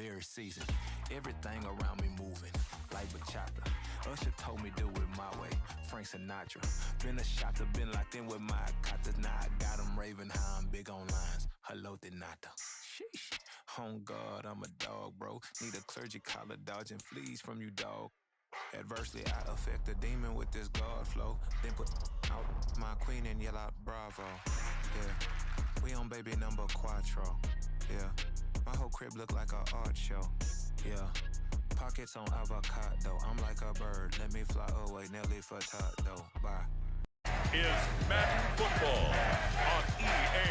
very season. Everything around me moving, like bachata. Usher told me do it my way, Frank Sinatra. Been a shotter, been locked in with my cotters. Now I got them raving how I'm big on lines. Hello, de nata. Sheesh. On God, I'm a dog, bro. Need a clergy collar, dodging fleas from you, dog. Adversely, I affect the demon with this God flow. Then put out my queen and yell out bravo. Yeah, we on baby number quattro. Yeah, my whole crib look like a art show. Yeah, pockets on avocado. I'm like a bird, let me fly away. Nelly Furtado, bye. Is Madden Football on EA.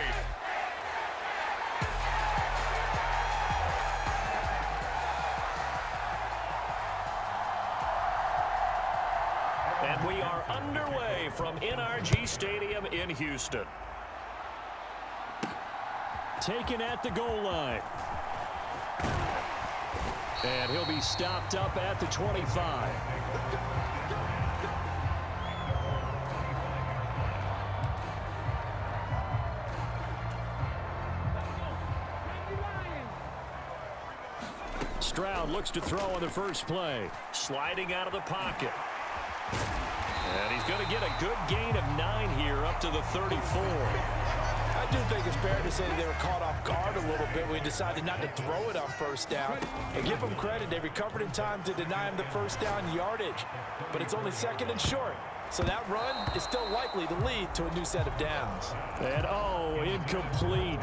And we are underway from NRG Stadium in Houston. Taken at the goal line. And he'll be stopped up at the 25. Stroud looks to throw on the first play. Sliding out of the pocket. And he's going to get a good gain of 9 here up to the 34. I do think it's fair to say that they were caught off guard a little bit when we decided not to throw it on first down. And give them credit, they recovered in time to deny him the first down yardage. But it's only second and short. So that run is still likely to lead to a new set of downs. And incomplete.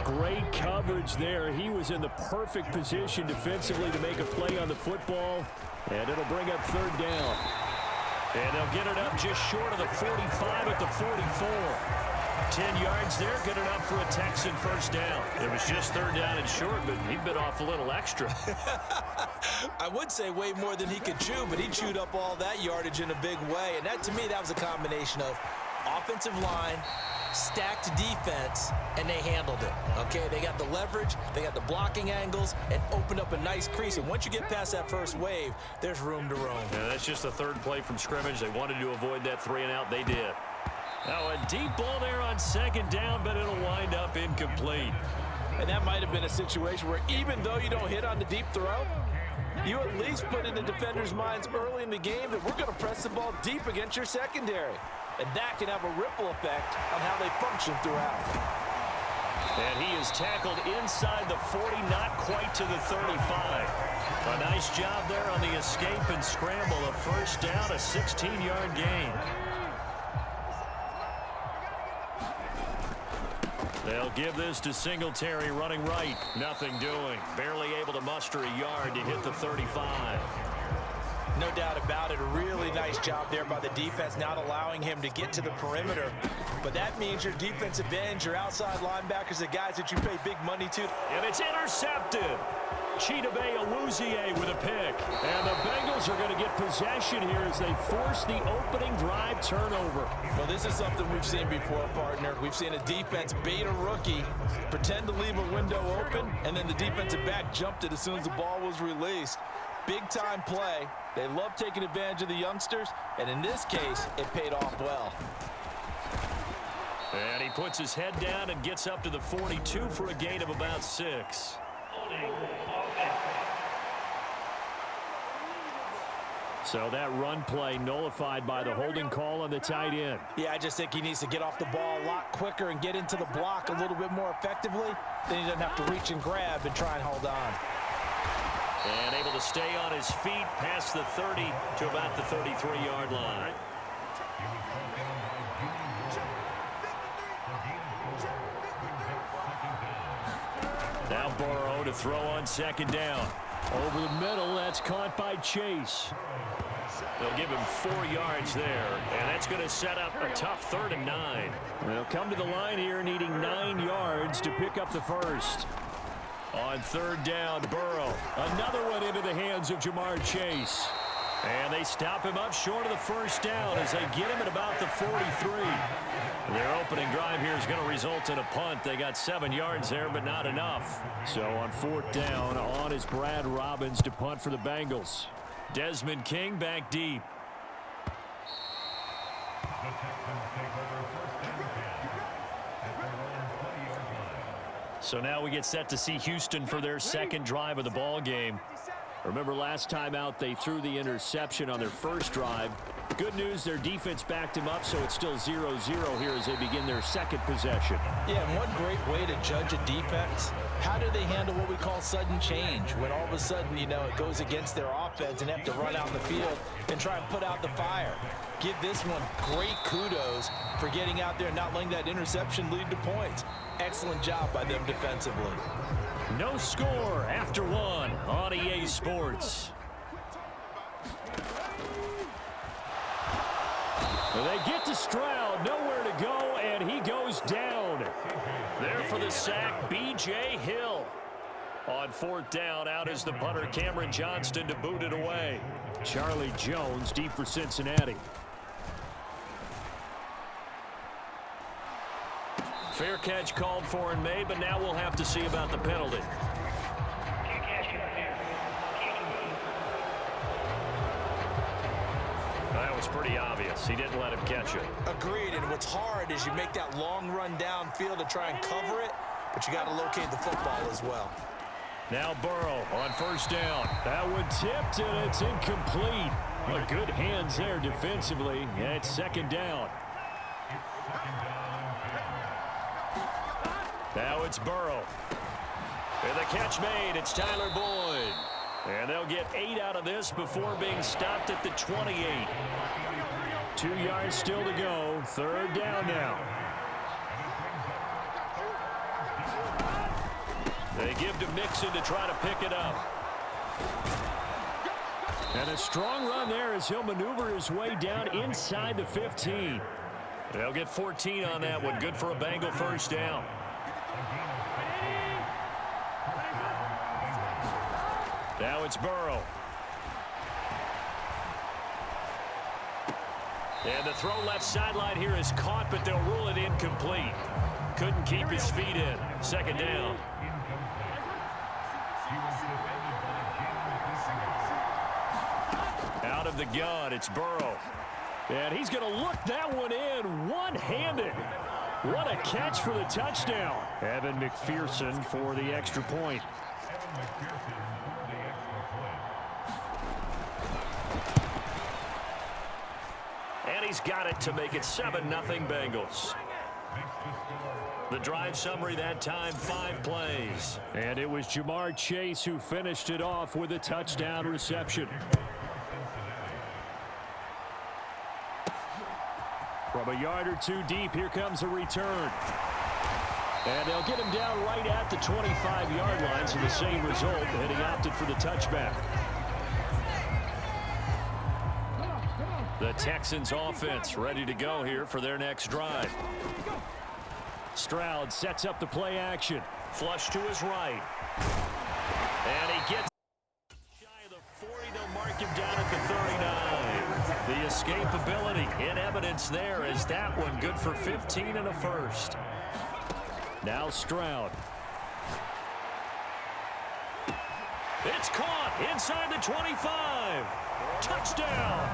Great coverage there. He was in the perfect position defensively to make a play on the football. And it'll bring up third down. And they'll get it up just short of the 45 at the 44. 10 yards there, good enough for a Texan first down. It was just third down and short, but he bit off a little extra. I would say way more than he could chew, but he chewed up all that yardage in a big way. And that, to me, that was a combination of offensive line, stacked defense, and they handled it. Okay, they got the leverage, they got the blocking angles, and opened up a nice crease. And once you get past that first wave, there's room to roam. Yeah, that's just the third play from scrimmage. They wanted to avoid that 3-and-out. They did. Now a deep ball there on second down, but it'll wind up incomplete. And that might have been a situation where even though you don't hit on the deep throw, you at least put in the defenders' minds early in the game that we're going to press the ball deep against your secondary. And that can have a ripple effect on how they function throughout. And he is tackled inside the 40, not quite to the 35. A nice job there on the escape and scramble. A first down, a 16-yard gain. They'll give this to Singletary running right. Nothing doing. Barely able to muster a yard to hit the 35. No doubt about it. A really nice job there by the defense, not allowing him to get to the perimeter. But that means your defensive ends, your outside linebackers, the guys that you pay big money to. And it's intercepted. Chidobe Awuzie with a pick. And the Bengals are going to get possession here as they force the opening drive turnover. Well, this is something we've seen before, partner. We've seen a defense bait a rookie, pretend to leave a window open, and then the defensive back jumped it as soon as the ball was released. Big-time play. They love taking advantage of the youngsters, and in this case, it paid off well. And he puts his head down and gets up to the 42 for a gain of about 6. So that run play nullified by the holding call on the tight end. Yeah, I just think he needs to get off the ball a lot quicker and get into the block a little bit more effectively. Then he doesn't have to reach and grab and try and hold on. And able to stay on his feet past the 30 to about the 33-yard line. Now Burrow to throw on second down. Over the middle, that's caught by Chase. They'll give him 4 yards there, and that's going to set up a tough 3rd and 9. They'll come to the line here needing 9 yards to pick up the first. On 3rd down, Burrow. Another one into the hands of Jamar Chase. And they stop him up short of the first down as they get him at about the 43. Their opening drive here is going to result in a punt. They got 7 yards there, but not enough. So on 4th down, on is Brad Robbins to punt for the Bengals. Desmond King back deep. So now we get set to see Houston for their second drive of the ball game. Remember last time out they threw the interception on their first drive. Good news, their defense backed him up, so it's still 0-0 here as they begin their second possession. Yeah, and one great way to judge a defense, how do they handle what we call sudden change? When all of a sudden, you know, it goes against their offense and have to run out in the field and try and put out the fire. Give this one great kudos for getting out there and not letting that interception lead to points. Excellent job by them defensively. No score after one on EA Sports. They get to Stroud, nowhere to go, and he goes down. There for the sack, B.J. Hill. On fourth down, out is the punter, Cameron Johnston, to boot it away. Charlie Jones deep for Cincinnati. Fair catch called for and made, but now we'll have to see about the penalty. That was pretty obvious. He didn't let him catch it. Agreed, and what's hard is you make that long run downfield to try and cover it, but you got to locate the football as well. Now Burrow on first down. That one tipped, and it's incomplete. Well, good hands there defensively, and it's second down. Now it's Burrow. And the catch made. It's Tyler Boyd. And they'll get 8 out of this before being stopped at the 28. 2 yards still to go. Third down now. They give to Mixon to try to pick it up. And a strong run there as he'll maneuver his way down inside the 15. They'll get 14 on that one. Good for a Bengal first down. Now it's Burrow. And the throw left sideline here is caught, but they'll rule it incomplete. Couldn't keep his feet in. Second down. Out of the gun, it's Burrow. And he's going to look that one in one-handed. What a catch for the touchdown. Evan McPherson for the extra point. And he's got it to make it 7-0 Bengals. The drive summary that time, 5 plays. And it was Jamar Chase who finished it off with a touchdown reception. From a yard or two deep, here comes a return. And they'll get him down right at the 25-yard line, so the same result, and he opted for the touchback. The Texans offense ready to go here for their next drive. Stroud sets up the play action. Flush to his right. And he gets shy of the 40. They'll mark him down at the 39. The escapability in evidence there as that one good for 15 and a first. Now Stroud. It's caught inside the 25. Touchdown.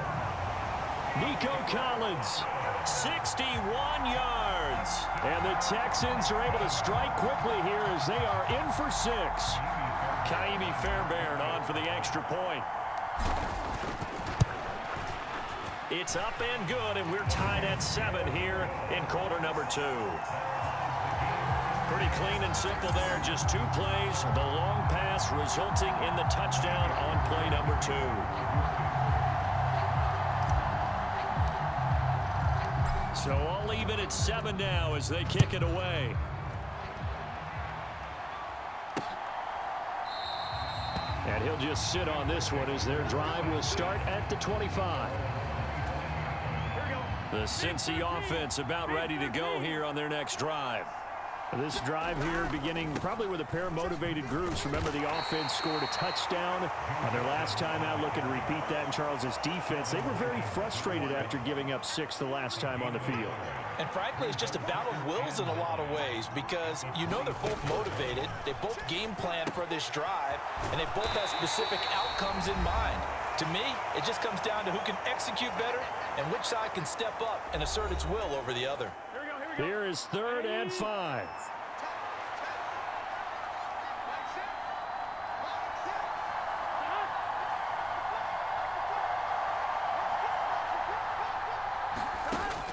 Nico Collins, 61 yards. And the Texans are able to strike quickly here as they are in for 6. Kaimi Fairbairn on for the extra point. It's up and good, and we're tied at 7 here in quarter number 2. Pretty clean and simple there. Just 2 plays. The long pass resulting in the touchdown on play number 2. So all even at 7 now as they kick it away. And he'll just sit on this one as their drive will start at the 25. The Cincy offense about ready to go here on their next drive. This drive here beginning probably with a pair of motivated groups. Remember, the offense scored a touchdown on their last time out. Looking to repeat that in Charles's defense. They were very frustrated after giving up 6 the last time on the field. And frankly, it's just a battle of wills in a lot of ways because you know they're both motivated. They both game plan for this drive, and they both have specific outcomes in mind. To me, it just comes down to who can execute better and which side can step up and assert its will over the other. Here is 3rd and 5.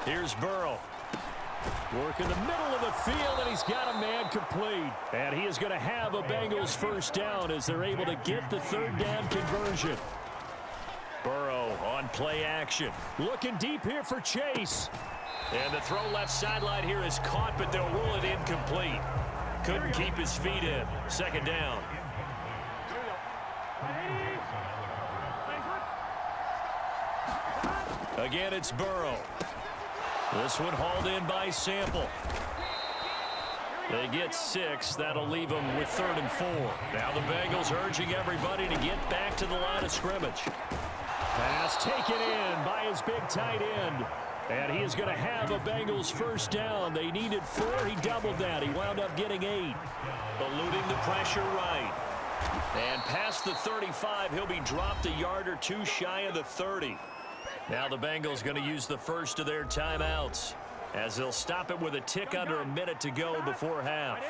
Here's Burrow. Work in the middle of the field, and he's got a man complete. And he is going to have a Bengals first down as they're able to get the third down conversion. Burrow on play action. Looking deep here for Chase. And the throw left sideline here is caught, but they'll rule it incomplete. Couldn't keep his feet in. Second down. Again, it's Burrow. This one hauled in by Sample. They get 6. That'll leave them with 3rd and 4. Now the Bengals urging everybody to get back to the line of scrimmage. Pass taken in by his big tight end. And he is going to have a Bengals first down. They needed 4. He doubled that. He wound up getting 8. Eluding the pressure right. And past the 35, he'll be dropped a yard or 2 shy of the 30. Now the Bengals going to use the first of their timeouts as they'll stop it with a tick under a minute to go before half.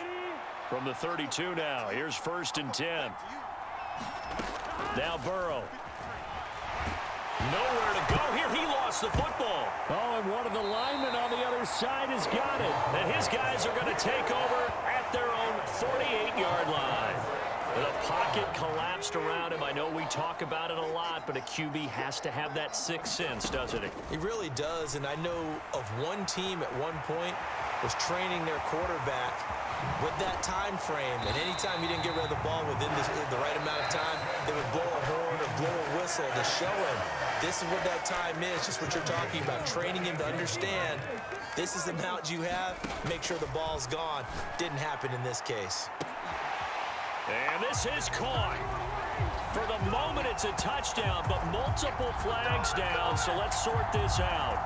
From the 32 now, here's 1st and 10. Now Burrow. Nowhere to go here. He lost the football. Oh, and one of the linemen on the other side has got it. And his guys are going to take over at their own 48-yard line. The pocket collapsed around him. I know we talk about it a lot, but a QB has to have that sixth sense, doesn't he? He really does, and I know of one team at one point was training their quarterback with that time frame, and anytime he didn't get rid of the ball within the right amount of time, they would blow a horn or blow a whistle to show him this is what that time is, just what you're talking about, training him to understand this is the amount you have, make sure the ball's gone. Didn't happen in this case. And this is caught. For the moment, it's a touchdown, but multiple flags down, so let's sort this out.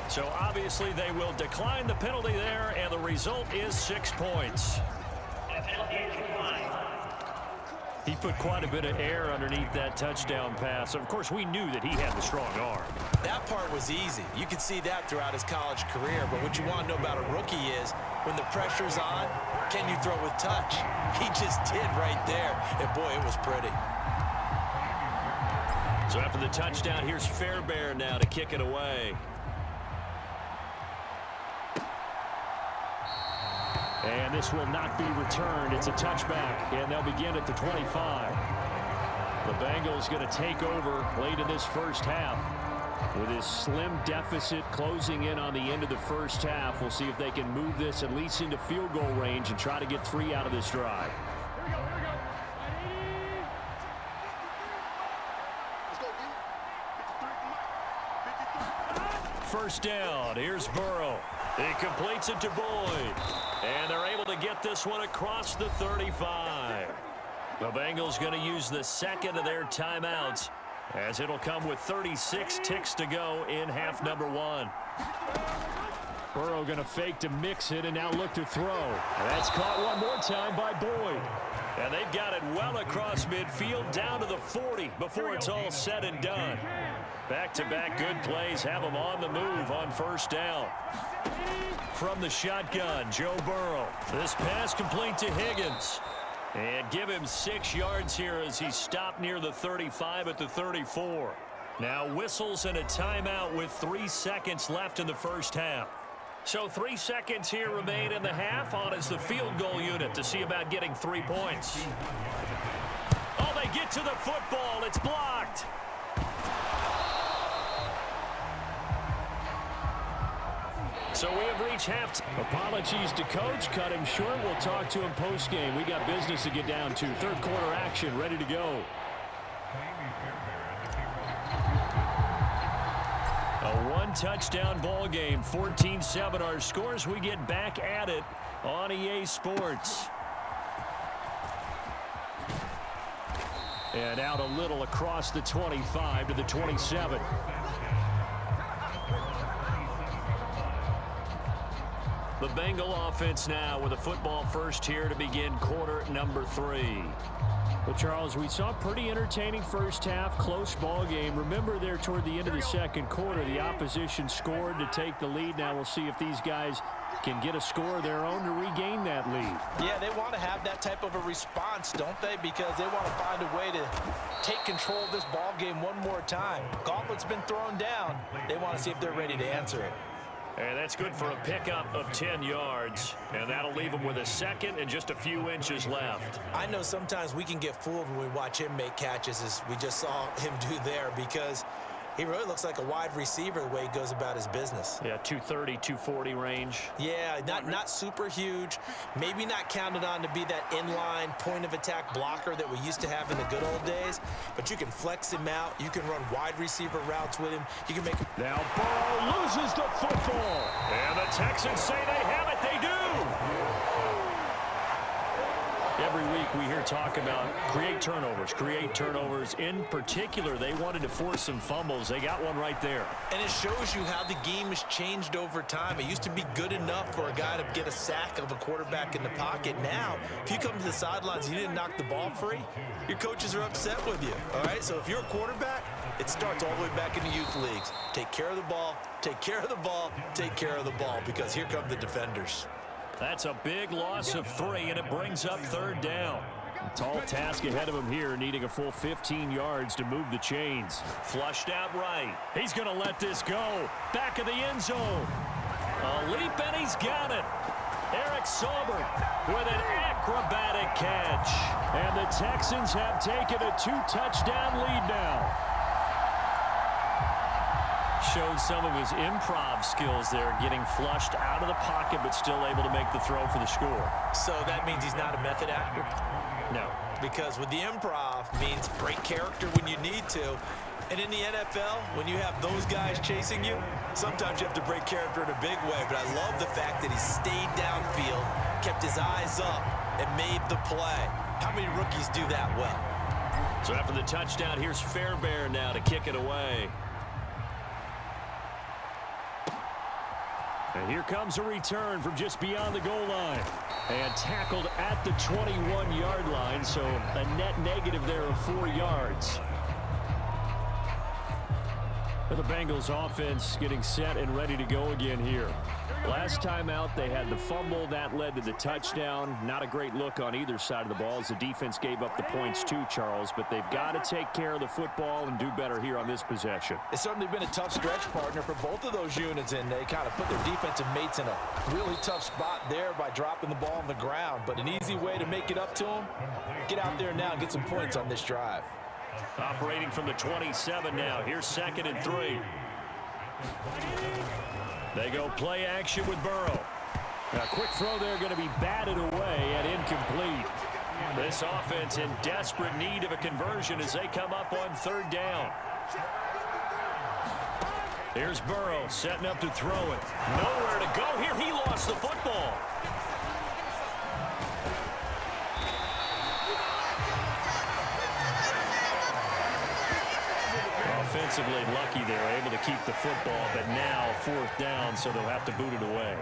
So obviously they will decline the penalty there, and the result is 6 points. He put quite a bit of air underneath that touchdown pass. Of course, we knew that he had the strong arm. That part was easy. You could see that throughout his college career. But what you want to know about a rookie is when the pressure's on, can you throw with touch? He just did right there. And, boy, it was pretty. So after the touchdown, here's Fairbairn now to kick it away. And this will not be returned. It's a touchback, and they'll begin at the 25. The Bengals going to take over late in this first half with his slim deficit closing in on the end of the first half. We'll see if they can move this at least into field goal range and try to get 3 out of this drive. First down. Here's Burrow. He completes it to Boyd. And they're able to get this one across the 35. The Bengals going to use the second of their timeouts as it'll come with 36 ticks to go in half number 1. Burrow going to fake to mix it and now look to throw. That's caught one more time by Boyd. And they've got it well across midfield down to the 40 before it's all said and done. Back-to-back good plays have them on the move on first down. From the shotgun, Joe Burrow. This pass complete to Higgins. And give him 6 yards here as he stopped near the 35 at the 34. Now whistles and a timeout with 3 seconds left in the first half. So 3 seconds here remain in the half. On is the field goal unit to see about getting 3 points. Oh, they get to the football. It's blocked. So we have reached halftime. Apologies to coach. Cut him short. We'll talk to him post-game. We got business to get down to. Third quarter action ready to go. A one-touchdown ball game. 14-7 our scores. We get back at it on EA Sports. And out a little across the 25 to the 27. The Bengal offense now with a football first here to begin quarter number 3. Well, Charles, we saw a pretty entertaining first half, close ball game. Remember there toward the end of the second quarter, the opposition scored to take the lead. Now we'll see if these guys can get a score of their own to regain that lead. Yeah, they want to have that type of a response, don't they? Because they want to find a way to take control of this ball game one more time. Gauntlet's been thrown down. They want to see if they're ready to answer it. And that's good for a pickup of 10 yards. And that'll leave them with a second and just a few inches left. I know sometimes we can get fooled when we watch him make catches, as we just saw him do there, because he really looks like a wide receiver the way he goes about his business. Yeah, 230, 240 range. Yeah, not super huge. Maybe not counted on to be that inline point-of-attack blocker that we used to have in the good old days. But you can flex him out. You can run wide receiver routes with him. You can make... Now Burrow loses the football. And the Texans say they have it. They do. Every week we hear talk about create turnovers. In particular, they wanted to force some fumbles. They got one right there. And it shows you how the game has changed over time. It used to be good enough for a guy to get a sack of a quarterback in the pocket. Now, if you come to the sidelines and you didn't knock the ball free, your coaches are upset with you. All right, so if you're a quarterback, it starts all the way back in the youth leagues. Take care of the ball, take care of the ball, take care of the ball, because here come the defenders. That's a big loss of 3, and it brings up 3rd down. Tall task ahead of him here, needing a full 15 yards to move the chains. Flushed out right. He's going to let this go. Back of the end zone. A leap, and he's got it. Eric Sauber with an acrobatic catch. And the Texans have taken a 2-touchdown lead now. Showed some of his improv skills there, getting flushed out of the pocket but still able to make the throw for the score. So that means he's not a method actor? No. Because with the improv means break character when you need to. And in the NFL, when you have those guys chasing you, sometimes you have to break character in a big way. But I love the fact that he stayed downfield, kept his eyes up, and made the play. How many rookies do that well? So after the touchdown, here's Fairbairn now to kick it away. And here comes a return from just beyond the goal line. And tackled at the 21-yard line, so a net negative there of 4 yards. The Bengals offense getting set and ready to go again here. Last time out, they had the fumble. That led to the touchdown. Not a great look on either side of the ball as the defense gave up the points too, Charles. But they've got to take care of the football and do better here on this possession. It's certainly been a tough stretch, partner, for both of those units, and they kind of put their defensive mates in a really tough spot there by dropping the ball on the ground. But an easy way to make it up to them, get out there now and get some points on this drive. Operating from the 27 now. Here's 2nd and 3. They go play action with Burrow. A quick throw there going to be batted away and incomplete. This offense in desperate need of a conversion as they come up on 3rd down. Here's Burrow setting up to throw it. Nowhere to go here. He lost the football. Offensively lucky they're able to keep the football, but now 4th down, so they'll have to boot it away.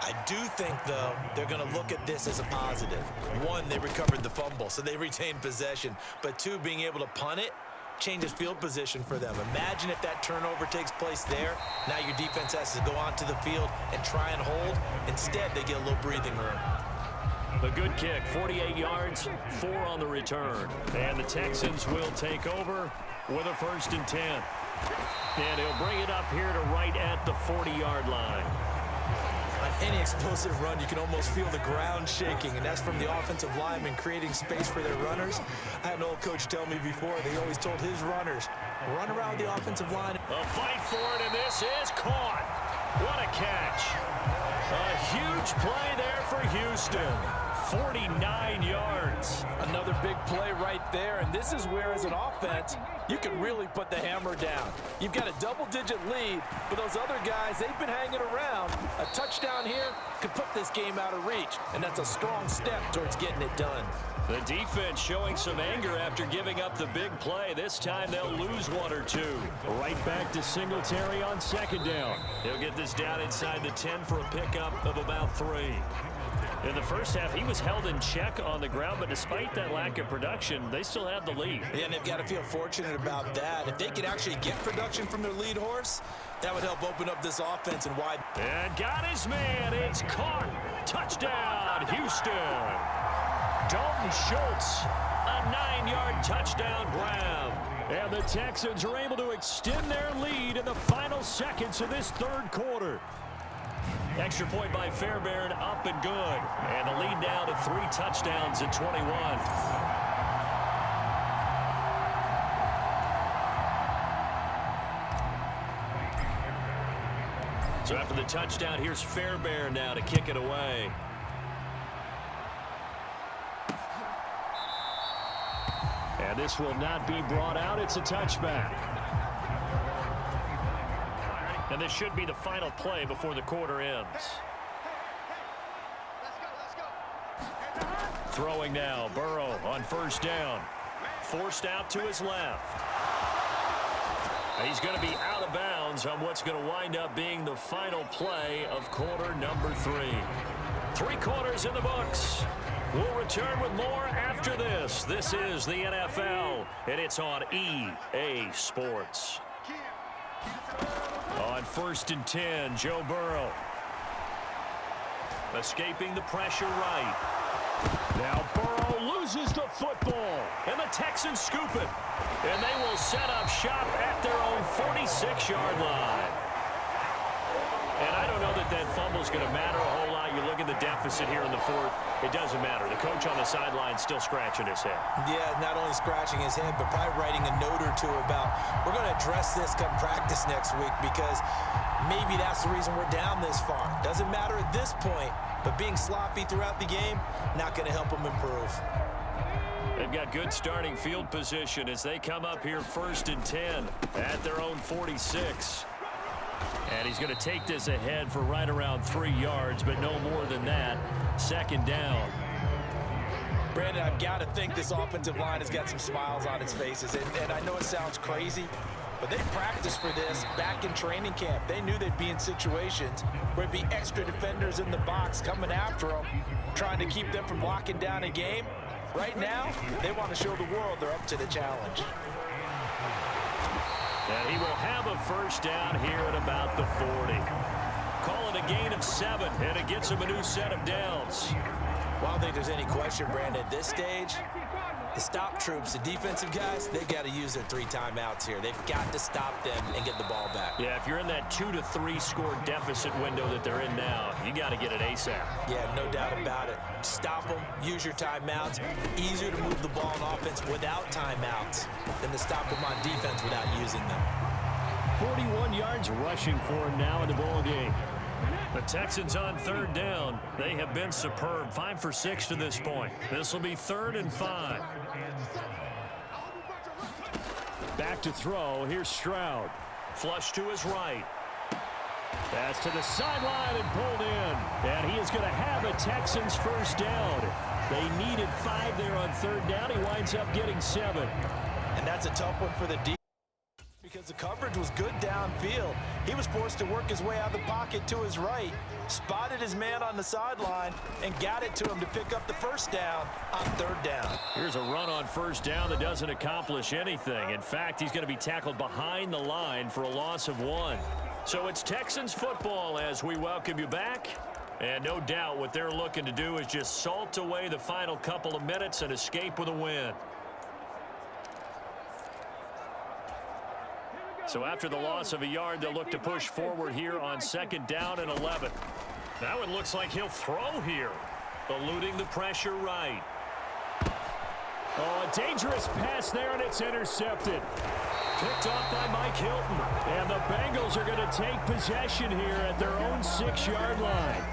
I do think, though, they're going to look at this as a positive. 1, they recovered the fumble, so they retained possession. But 2, being able to punt it changes field position for them. Imagine if that turnover takes place there. Now your defense has to go onto the field and try and hold. Instead, they get a little breathing room. A good kick, 48 yards, 4 on the return. And the Texans will take over with a 1st and 10. And he'll bring it up here to right at the 40-yard line. On any explosive run, you can almost feel the ground shaking, and that's from the offensive linemen creating space for their runners. I had an old coach tell me before, they always told his runners, run around the offensive line. A fight for it, and this is caught. What a catch. A huge play there for Houston. 49 yards. Another big play right there, and this is where, as an offense, you can really put the hammer down. You've got a double-digit lead, but those other guys, they've been hanging around. A touchdown here could put this game out of reach, and that's a strong step towards getting it done. The defense showing some anger after giving up the big play. This time they'll lose 1 or 2. Right back to Singletary on 2nd down. He'll get this down inside the 10 for a pickup of about 3. In the first half, he was held in check on the ground, but despite that lack of production, they still have the lead. Yeah, and they've got to feel fortunate about that. If they could actually get production from their lead horse, that would help open up this offense and wide. And got his man. It's caught. Touchdown, Houston. Dalton Schultz, a 9-yard touchdown grab. And the Texans are able to extend their lead in the final seconds of this third quarter. Extra point by Fairbairn, up and good. And the lead down to 3 touchdowns at 21. So after the touchdown, here's Fairbairn now to kick it away. And this will not be brought out. It's a touchback. And this should be the final play before the quarter ends. Throwing now, Burrow on first down. Forced out to his left. And he's going to be out of bounds on what's going to wind up being the final play of quarter number 3. 3 quarters in the books. We'll return with more after this. This is the NFL, and it's on EA Sports. On first and 10, Joe Burrow. Escaping the pressure right. Now Burrow loses the football, and the Texans scoop it. And they will set up shop at their own 46-yard line. And I don't know that that fumble is going to matter a whole lot. You look at the deficit here in the fourth, it doesn't matter. The coach on the sideline still scratching his head. Yeah, not only scratching his head, but probably writing a note or two about, we're going to address this come practice next week because maybe that's the reason we're down this far. Doesn't matter at this point, but being sloppy throughout the game, not going to help them improve. They've got good starting field position as they come up here first and 10 at their own 46. And he's going to take this ahead for right around 3 yards, but no more than that. Second down. Brandon, I've got to think this offensive line has got some smiles on its faces. And I know it sounds crazy, but they practiced for this back in training camp. They knew they'd be in situations where it'd be extra defenders in the box coming after them, trying to keep them from locking down a game. Right now, they want to show the world they're up to the challenge. And he will have a first down here at about the 40. Call it a gain of 7, and it gets him a new set of downs. Well, I don't think there's any question, Brandon, at this stage, the stop troops, the defensive guys, they've got to use their 3 timeouts here. They've got to stop them and get the ball back. Yeah, if you're in that 2 to 3 score deficit window that they're in now, you got to get it ASAP. Yeah, no doubt about it. Stop them, use your timeouts. Easier to move the ball on offense without timeouts than to stop them on defense without using them. 41 yards rushing for him now in the ball game. The Texans on third down. They have been superb. 5 for 6 to this point. This will be 3rd and 5. Back to throw. Here's Stroud. Flush to his right. Pass to the sideline and pulled in. And he is going to have a Texans first down. They needed 5 there on third down. He winds up getting 7. And that's a tough one for the defense, because the coverage was good downfield. He was forced to work his way out of the pocket to his right, spotted his man on the sideline, and got it to him to pick up the first down on third down. Here's a run on first down that doesn't accomplish anything. In fact, he's going to be tackled behind the line for a loss of 1. So it's Texans football as we welcome you back. And no doubt what they're looking to do is just salt away the final couple of minutes and escape with a win. So after the loss of a yard, they'll look to push forward here on 2nd down and 11. Now it looks like he'll throw here. Eluding the pressure right. Oh, a dangerous pass there, and it's intercepted. Picked off by Mike Hilton. And the Bengals are going to take possession here at their own 6-yard line.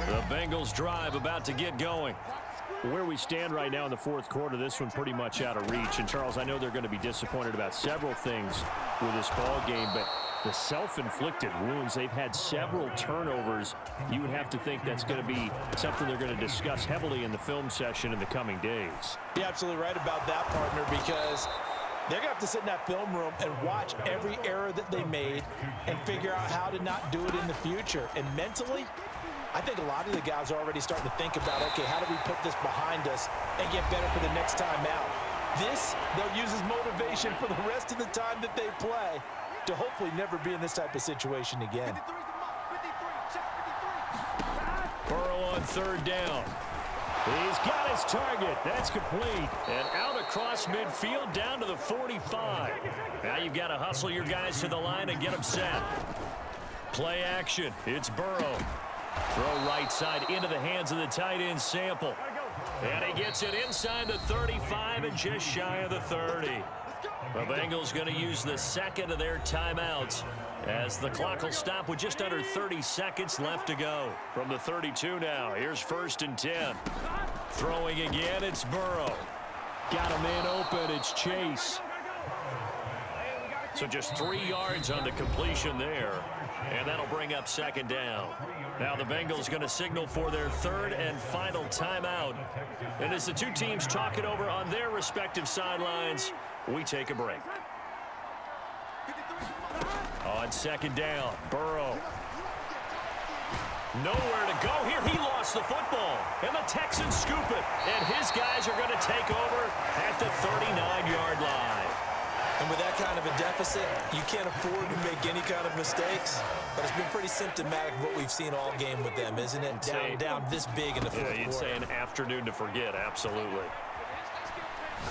The Bengals drive about to get going. Where we stand right now in the fourth quarter, this one pretty much out of reach. And, Charles, I know they're going to be disappointed about several things with this ball game, but the self-inflicted wounds, they've had several turnovers. You would have to think that's going to be something they're going to discuss heavily in the film session in the coming days. You're absolutely right about that, partner, because they're going to have to sit in that film room and watch every error that they made and figure out how to not do it in the future. And mentally, I think a lot of the guys are already starting to think about, okay, how do we put this behind us and get better for the next time out? This, they'll use as motivation for the rest of the time that they play to hopefully never be in this type of situation again. Burrow on third down. He's got his target. That's complete. And out across midfield down to the 45. Now you've got to hustle your guys to the line and get them set. Play action. It's Burrow. Throw right side into the hands of the tight end Sample. And he gets it inside the 35 and just shy of the 30. The Bengals going to use the second of their timeouts as the clock will stop with just under 30 seconds left to go. From the 32 now, here's 1st and 10. Throwing again, it's Burrow. Got a man open, it's Chase. So just 3 yards on the completion there, and that'll bring up 2nd down. Now the Bengals going to signal for their 3rd and final timeout. And as the two teams talk it over on their respective sidelines, we take a break. On 2nd down, Burrow. Nowhere to go here. He lost the football. And the Texans scoop it. And his guys are going to take over at the 39-yard line. And with that kind of a deficit, you can't afford to make any kind of mistakes. But it's been pretty symptomatic of what we've seen all game with them, isn't it? Down this big in the fourth quarter. You'd say an afternoon to forget, absolutely.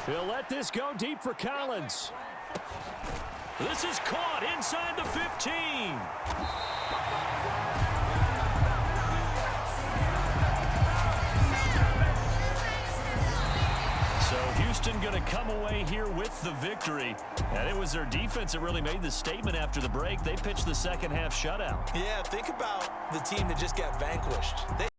He'll let this go deep for Collins. This is caught inside the 15. So Houston going to come away here with the victory. And it was their defense that really made the statement after the break. They pitched the second half shutout. Yeah, think about the team that just got vanquished.